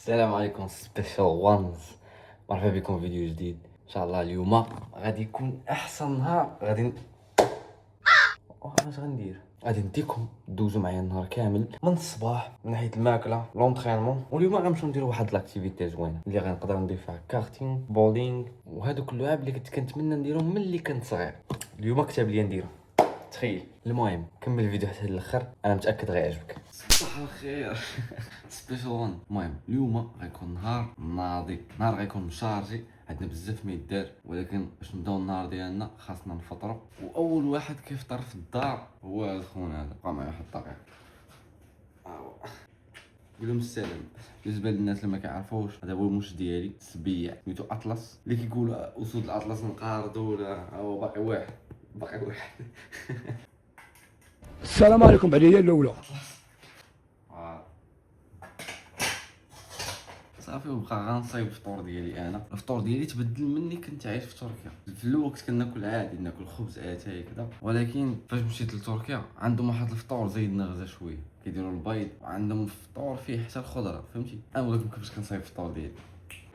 السلام عليكم سبيشال وانز، مرحبا بكم في فيديو جديد. ان شاء الله اليوم غادي يكون احسن نهار. اش غندير؟ غادي نديكم دوزو معايا النهار كامل من الصباح من ناحيه الماكله لونطرينمون. واليوم غنمشيو نديرو واحد لاكتيفيتي زوينه اللي غنقدر ندير فيها كارتينغ بولينغ وهادوك اللعاب اللي كنت كنتمنى نديرهم ملي كنت صغير. اليوم كتب لي نديرهم، تخيل. المهم كمل الفيديو حتى الاخر، انا متاكد غيعجبك. صباح الخير سبيشال وان. المهم اليوم غيكون نهار ناضي، نهار غيكون مشارجي، عندنا بزاف ما يدار، ولكن باش نبداو النهار ديالنا خاصنا نفطروا. واول واحد كيفطر في الدار هو هذا خونا، هذا بقى معايا واحد الدقيقه. قول لهم السلام. بالنسبه للناس اللي ما كيعرفوش، هذا هو الموش ديالي السبيع سميتو اطلس، اللي كيقولوا اسود الاطلس نقاردو، ولا هو باقي واحد السلام عليكم بعدية الاولى. صافي وبقى غنصايب الفطور ديالي. انا الفطور ديالي تبدل مني كنت عايش في تركيا. في الاول كنت كناكل عادي، ناكل خبز اتاي كذا، ولكن فاش مشيت لتركيا عندهم واحد الفطور زايد غزه شويه، كيديروا البيض وعندهم فطور فيه حتى الخضره، فهمتي؟ انا نقول لكم كيفاش كنصايب الفطور ديالي.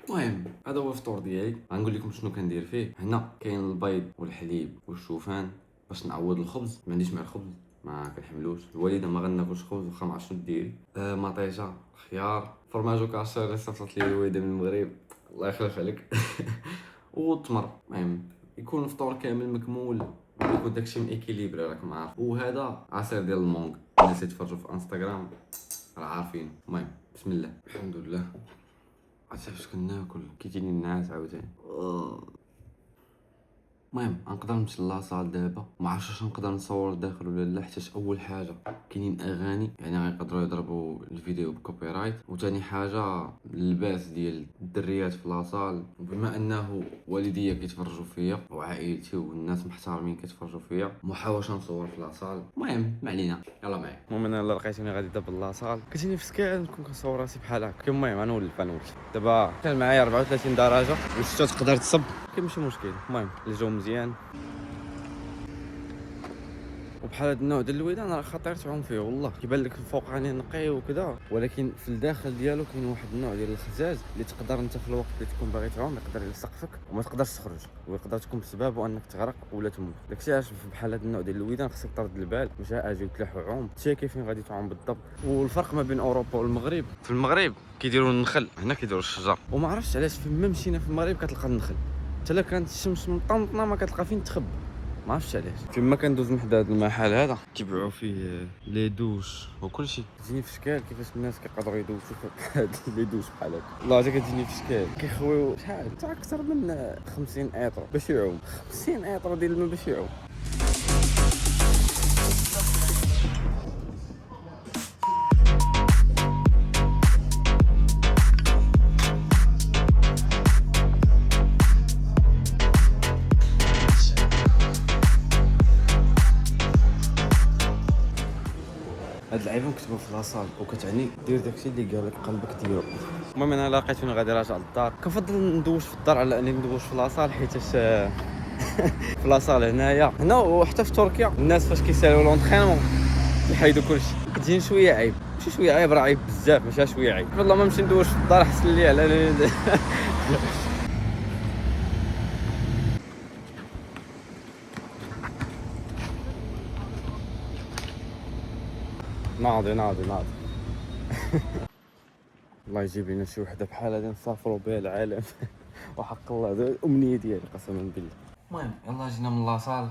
المهم هذا هو الفطور ديالي، غنقول لكم شنو كندير فيه. هنا كاين البيض والحليب والشوفان باش نعوض الخبز. ما عنديش مع الخبز، ما كنحملوش. الوالده ما غناكلش خبز واخا ما عرفتش شنو ديري. مطيشه، خيار، فرماج كاشير اللي صيفطت لي الوالده من المغرب، الله يخلف عليك والتمر. المهم يكون الفطور كامل مكمول، يكون داكشي من ايكيليبر راكم عارف. وهذا عصير ديال المونغ، الناس اللي تفرجوا في انستغرام راه عارفين. المهم بسم الله، الحمد لله. عرفتي فاش كناكل كيجيني النعاس عاوتاني. المهم غنقدر نمشي لاصال دابا، ما عرفتش واش نقدر نصور داخل ولا لا، حيت اول حاجه كاينين اغاني يعني غيقدروا يضربوا الفيديو بكوبي رايت، وثاني حاجه اللباس ديال الدريات في لاصال، وبما انه والديا كيتفرجوا فيا وعائلتي والناس محترمين كيتفرجوا فيا، محاولش نصور في لاصال. المهم ما علينا، يلا معايا. المهم انا الا لقيتوني غادي دابا لاصال كتجيني في سكان نكون كنصور راسي بحال هكا. المهم غنولف دابا كان معايا 34 درجه والشتا تقدر تصب، ماشي مشكل. المهم الجو مزيان، وبحال هاد النوع ديال الويدان راه خطير تعوم فيه والله. كيبان لك الفوقاني نقي وكذا، ولكن في الداخل ديالو كاين واحد النوع ديال الخزاز اللي تقدر انت في الوقت اللي تكون باغي تعوم يقدر يلصقفك وما تقدرش تخرج، ويقدر تكون بسببه انك تغرق ولا تموت. داكشي علاش بحال هاد النوع ديال الويدان خصك ترد البال، مش اجي وتلاح وعوم، تشيكي فين غادي تعوم بالضبط. والفرق ما بين اوروبا والمغرب، في المغرب كيديروا النخل، هنا كيديروا الشجر. وما عرفتش علاش فين مشينا في المغرب كتلقى النخل، حتى لا كانت الشمس مطنطنه ما كتلقى فين تخبى. ما عرفتش علاش. فيما كندوز من حدا هذا المحل هذا كيبيعوا فيه لي دوش وكلشي، كتجيني في شكال كيفاش الناس كيقدروا يدوزوا في هاد لي دوش بحال هكا. والله حتى كتجيني في شكال كيخويو شحال حتى اكثر من 50 ايطرو باش يعوم. 50 ايطرو ديال الماء باش يعوم. هاد اللعيبه مكتوبه في لاصال وكتعني دير داكشي اللي قال لك قلبك ديرو. المهم انا لقيتوني غادي راجع للدار، كنفضل ندوش في الدار على اني ندوش في لاصال، حيت في لاصال هنا وحتى في تركيا الناس فاش كيسالوا لونطرينمون كيحيدوا كلشي. كتجيني شويه عيب، ماشي شويه عيب، راه عيب بزاف، ماشي شويه عيب. والله ما نمشي ندوش في الدار احسن لي على ناضي الله يجيب لنا شي وحده بحال هادي نسافروا بها العالم وحق الله هذا الامنيه ديالي قسما بالله. المهم يلا جينا من لاصال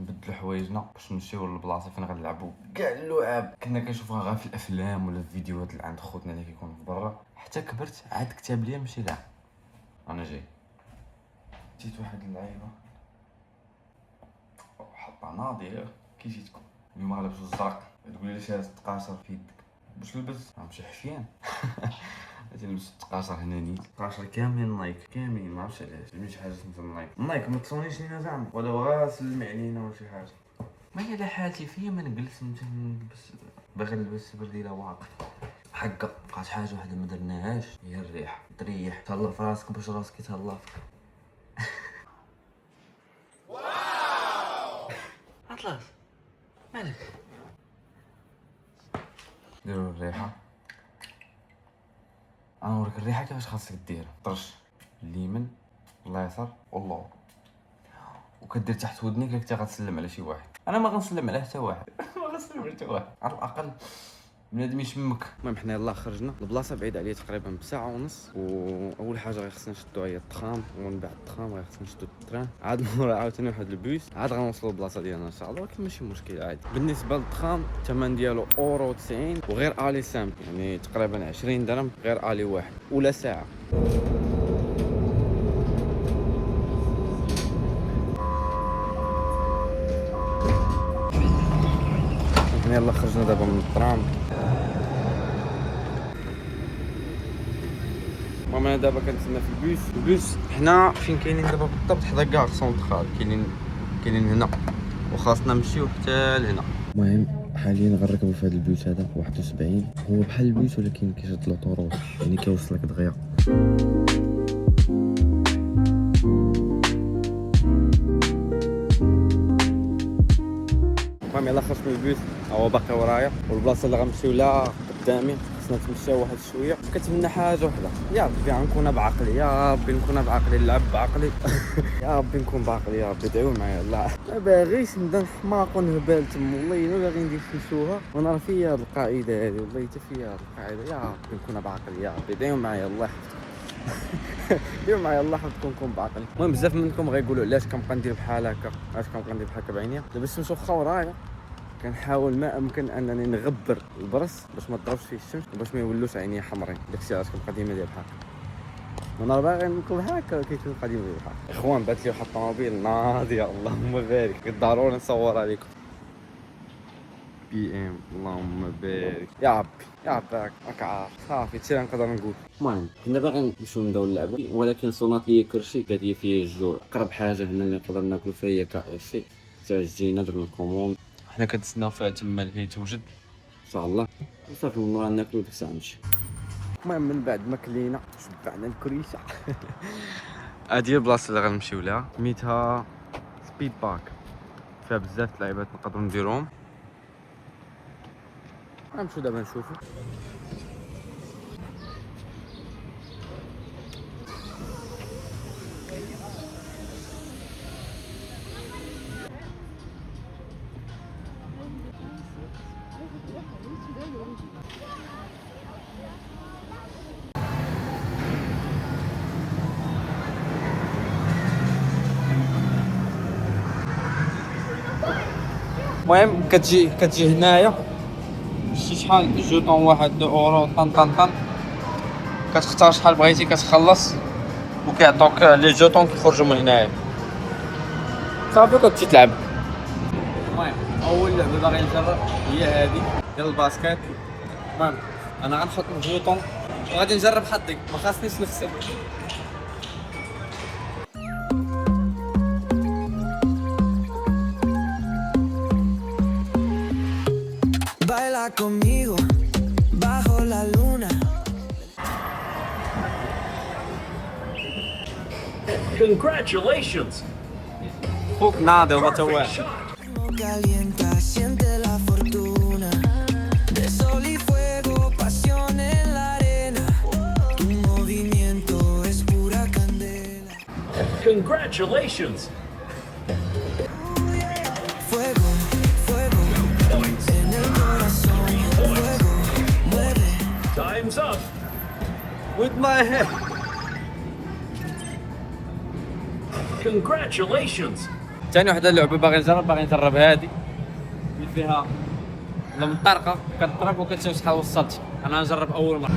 نبدلوا حوايجنا باش نمشيو للبلاصه فين غنلعبوا كاع اللعاب كنا كنشوفوها غير في الافلام ولا في الفيديوهات اللي عند خوتنا اللي كيكونوا في برا. حتى كبرت عاد كتاب ليا ماشي كاع. انا جاي جيت واحد اللعيبه حطها ناضيه كي جيتكم اليوم غنلبسوا الزرق. تقولي لي شي تقاشر في يدك باش نلبس غنمشي حفيان غادي نلبس التقاشر هنا نيت، التقاشر كاملين نايك كاملين، ما عرفتش علاش ماشي حاجه سميتها نايك ما تصونيش لينا زعما ولا غير سلمي علينا ولا شي حاجه. ما هي لا حالتي فيا ما نجلس نلبس، باغي نلبس برديله واقف حقا. بقات حاجه وحده ما درناهاش هي الريحه. تريح تهلا في راسك باش راسك يتهلا فيك. واو اطلس مالك؟ ديروا الريحه غنوريك الريحه كيفاش خاصك دير. طرش اليمين اليسار والله، وكدير تحت ودنيك الا كنتي غتسلم على شي واحد. انا ما غنسلم على حتى واحد ما غنسلم على حتى واحد، على الاقل بنادم يشمك. المهم حنا يلاه خرجنا البلاصه بعيد عليا تقريبا بساعه ونص، واول حاجه غيخصنا نشدو هي التخام، ومن بعد التخام غيخصنا نشدو التران، عاد مورا عاوتاني واحد البوس، عاد غنوصلوا للبلاصه ديالنا ان شاء الله. ولكن ماشي مشكل عادي. بالنسبه للتخام الثمن ديالو اورو 90 وغير الي سامبل، يعني تقريبا 20 درهم غير الي واحد ولا ساعه. يلا خرجنا دابا من الترام. المهم انا دابا كنتسنى في البوس حنا فين كاينين دابا بالضبط حدا كاع سونطرال، كاينين هنا وخاصنا نمشيو حتى لهنا. المهم حاليا غنركبوا في هذا البوس هذا 71، هو بحال البوس ولكن كيشد لوطوروط، يعني كيوصلك دغيا. المهم يلا خرجت من البوس، هو باقي ورايا، والبلاصه اللي غنمشيو لها قدامي، خصنا نتمشاو واحد شويه. كتمنى حاجه وحده، يا ربي غنكون بعقلي، يا ربي نكون بعقلي، نلعب بعقلي يا ربي نكون بعقلي، يا ربي دعيو معايا الله. ما باغيش نبدا حماق ونهبال تما، والله ما باغي ندير شي شوهه وانا راه فيا هاد القاعده هادي، والله حتى فيا هاد القاعده. يا ربي نكون بعقلي، يا ربي دعيو معايا الله ديروا معايا الله حفظكم نكون بعقلي. المهم بزاف منكم غيقولوا علاش كنبقى ندير بحال هكا، علاش كنبقى ندير بحال هكا بعينيا. دابا الشمس واخا ورايا كنحاول ما امكن انني نغبر البرص باش ما تضربش فيه الشمس وباش ما يولوش عينيا حمرين. داكشي علاش كنبقى ديما ندير بحال هكا. انا باغي نكون هكا كنبقى ديما ندير بحال هكا. اخوان بات لي واحد الطوموبيل ناضيه، اللهم بارك، ضروري نصور عليكم. بي ام اللهم بارك، يا ربي يا ربي راك عارف صافي هادشي اللي نقدر نقول. المهم كنا باغيين نمشيو نبداو اللعبه، ولكن صونات لي كرشي قالت لي فيه الجوع. اقرب حاجه هنا اللي نقدر ناكل فيها هي KFC، جينا درنا الكوموند، حنا كنتسناو فيها تما اللي هي توجد ان شاء الله، وصافي من ورا ناكلو ديك الساعه نمشي. المهم من بعد ما كلينا شبعنا الكريشه هادي هي البلاصه اللي غنمشيو لها، سميتها سبيد بارك، فيها بزاف د اللعيبات نقدروا نديروهم. غنمشيو دابا نشوفو. المهم كتجي هنايا شي شحال جوطون واحد 2 اورو طن كتختار شحال بغيتي كتخلص وكيعطوك لي جوطون كيخرجوا من هنايا صافي كتمشي تلعب. المهم اول لعبه باغي نجرب هي هذه ديال الباسكيت. المهم انا غنحط الجوطون وغادي نجرب حظي، ما خاصنيش نخسر. Baila conmigo bajo la luna. Congratulations! فوق ناضي وما تواعد. Calienta, siente la fortuna de sol y fuego, pasión en la arena. Tu movimiento es pura candela. Congratulations! Fuego, fuego en el corazón. Fuego, mueve. Time's up! with my head. Congratulations! ثاني وحده اللعبه باغي نجرب هذه اللي فيها لما طرقه كتضرب وكتشوف شحال وصلت. انا نجرب اول مره.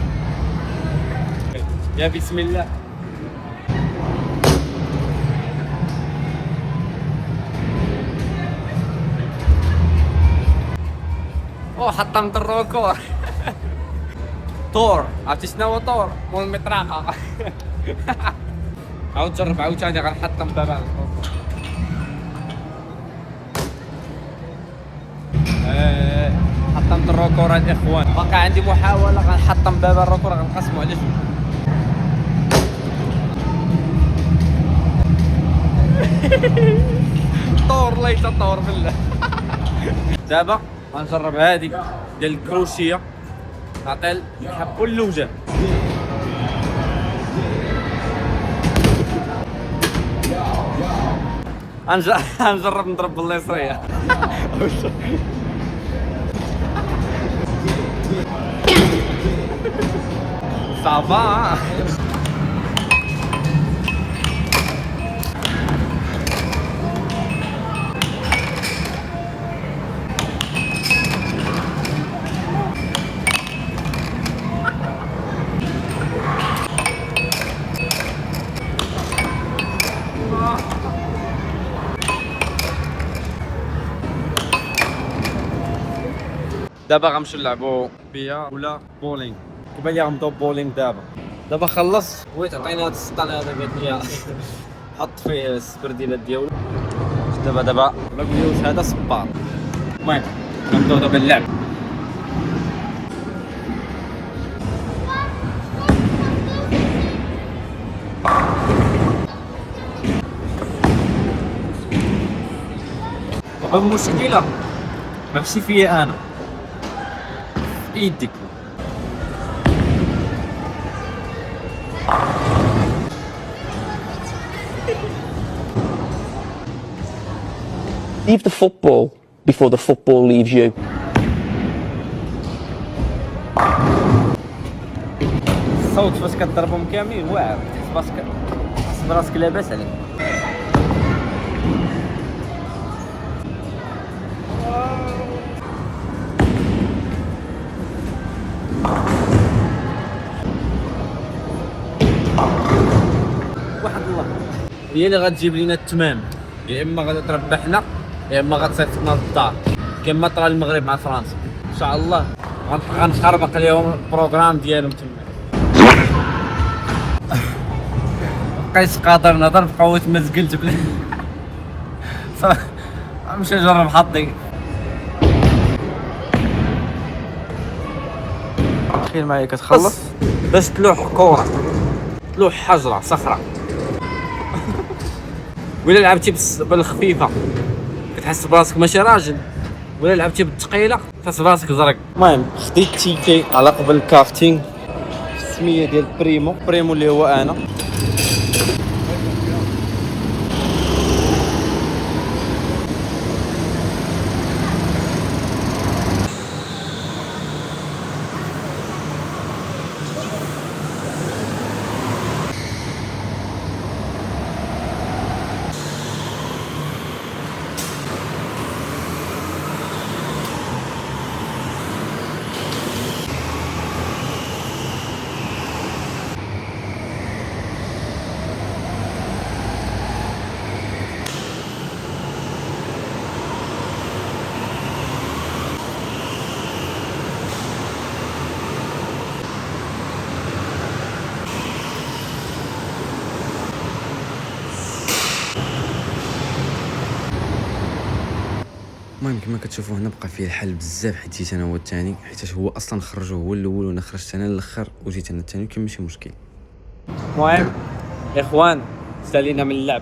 يا بسم الله. حطمت الركور. طور عرفتي شنو هو طور؟ مول المطرقه. عاود جرب عاوتاني غنحطم بابا. حطمت الركور الاخوان، باقي عندي محاوله غنحطم بابا الركور غنقسمو على جوج. طور ليت طور بالله. دابا غنجرب هذه ديال الكروشيه، نعطي الحب والوجه. غنجرب نضرب بالليصريه. صافا. دابا غنمشيو نلعبوا بيا ولا بولينغ. كيبان لي غنبداو بولينغ دابا خلص بغيت تعطيني هاد السطان هذا قالت لي حط فيه السبرديلات ديالو. دابا ما قوليوش هذا صبار. المهم غنبداو دابا اللعب. المشكلة ماشي فيا انا، في يديك. Leave the football before the football leaves you. الصوت فاش كضربهم كاملين واعر، تحس براسك لاباس عليك. واحد الله هي اللي غتجيب لينا التمام، يا اما غادي تربحنا يا اما غتصيفطنا للدار كما طرا المغرب مع فرنسا. ان شاء الله غنخربق لهم البروغرام ديالهم تما. بقيت قادر نهضر بقوة ما زقلت بلا صافي غنمشي نجرب حظي. تخيل معايا كتخلص باش تلوح كورة، تلوح حجرة صخرة، ولا لعبتي بالخفيفة كتحس براسك ماشي راجل، ولا لعبتي بالثقيلة كتحس براسك زرق. المهم خديت تيكي على قبل الكافتينغ، السمية ديال بريمو اللي هو انا. المهم كما كتشوفوا هنا بقى فيه الحل بزاف، حيت جيت انا هو الثاني، حيت هو اصلا خرجو هو الاول وانا خرجت انا الاخر وجيت انا الثاني، وكان ماشي مشكل. المهم اخوان سالينا من اللعب،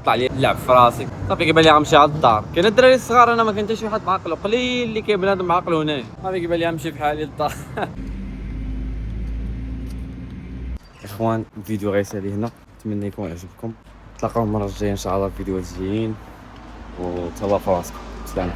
طلع لي اللعب في راسي صافي. كيبان لي غنمشي على الدار. كاين الدراري الصغار، انا ما كاين حتى شي واحد معقل، قليل اللي كاين بنادم معقل هنا. صافي كيبان لي غنمشي بحالي للدار. اخوان الفيديو غيسالي هنا، نتمنى يكون عجبكم. نتلاقاو المره الجايه ان شاء الله في فيديوهات جايين، وتهلاو في راسكم. سلام.